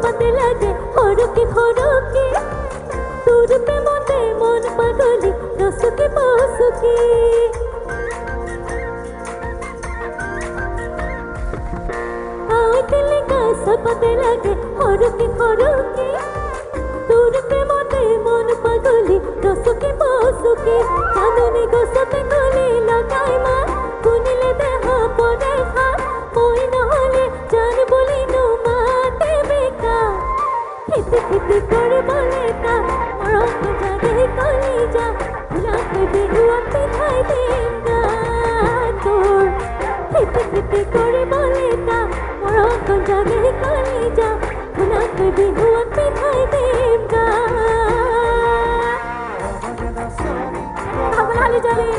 সপাতে লাগে হরকে খরকে তোর প্রেমতে মন পাগলি রসকে পসকে সপাতে লাগে হরকে খরকে তোর প্রেমতে মন পাগলি রসকে পসকে চাঁদনি গোসতে গলে লাগাই মা কুনিলে দেহ পরে খা ওই নহলে জান বলি নো মাতে বেকা খেতে খেতে করে বলে তা মরক জাগে কলি যা ভুলাতে বিহুয়া পিঠাই দিন গা তোর খেতে খেতে করে বলে তা মরক জাগে কলি যা ভুলাতে বিহুয়া পিঠাই দিন গা হালি জালি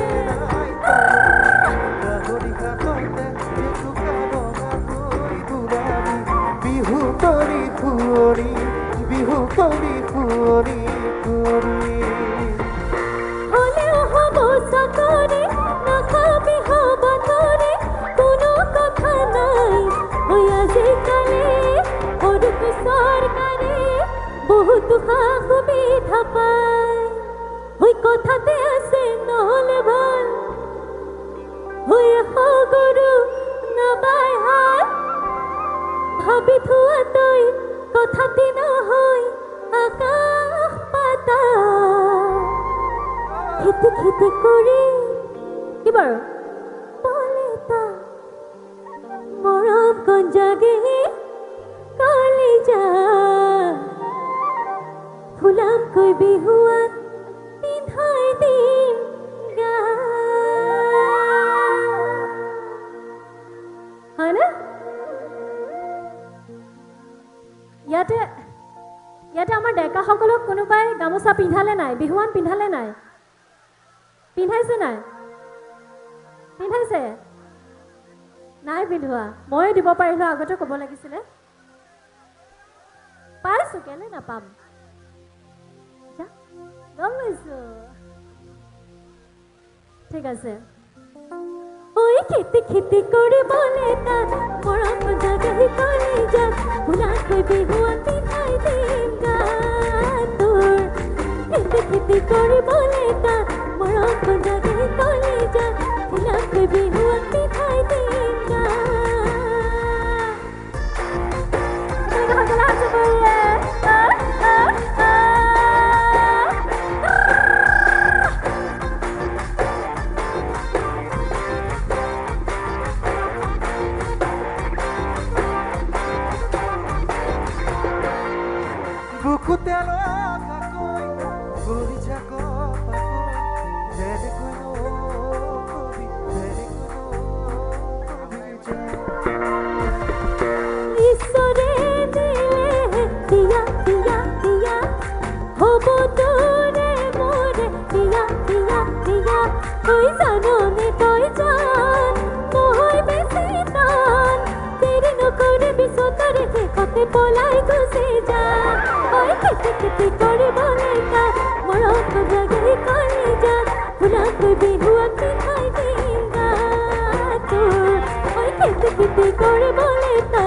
বিহু করি ফুরি বিহু করি ফুরি ফুরি হলেও হব সাকরে না খাবি হবা তোরে কোনো কথা নাই ওই আজি কালে হরুক সরকারে বহুত সুবিধা পায় ওই কথাতে আছে নহলে ভাল হয়ে হগরু না বাই হাত ভাবি থুয়া তই কথাতে না হয় আকাশ পাতা খেতে খেতে করে এবার বলে তা মরম কোন জাগে কলে যা ফুলাম কই বিহুয়ান পিন্ধাই দিন গা হয় না ইয়াতে আমাৰ ডেকাসকলক কোনোবাই গামোচা পিন্ধালে নাই বিহুৱান পিন্ধালে নাই পিন্ধাইছে নাই পিন্ধাইছে নাই পিন্ধোৱা ময়ে দিব পাৰিলো আগতে ক'ব লাগিছিলে পাইছো কেলে নাপাম গম পাইছো ঠিক আছে ওই খেতে খেতে করে বলে তা মরক জাগে কলি যা ভুলা কই বিহুয়ান পিঠাই দিন গা তোর খেতে খেতে করে বলে তা মরক জাগে কলি যা ভুলা কই বিহুয়ান পিঠাই দিন গা বুকুতে লগাকৈ গৰি যাক যেনেকৈ নকবি ঈশ্বৰে দিলে দিয়া দিয়া দিয়া হ'ব তোৰে মোৰে দিয়া দিয়া দিয়া তই জাননে তই জান নহয় বেছি টান দেৰি নকৰিবি চতৰে শেষতে পলাই গুচি যা ওই খেতে খেতে করে বলে তা মরক জাগে কলি যা ভুলা কই বিহুয়ান পিঠাই দিন গা তোর ওই খেতে খেতে করে বলে তা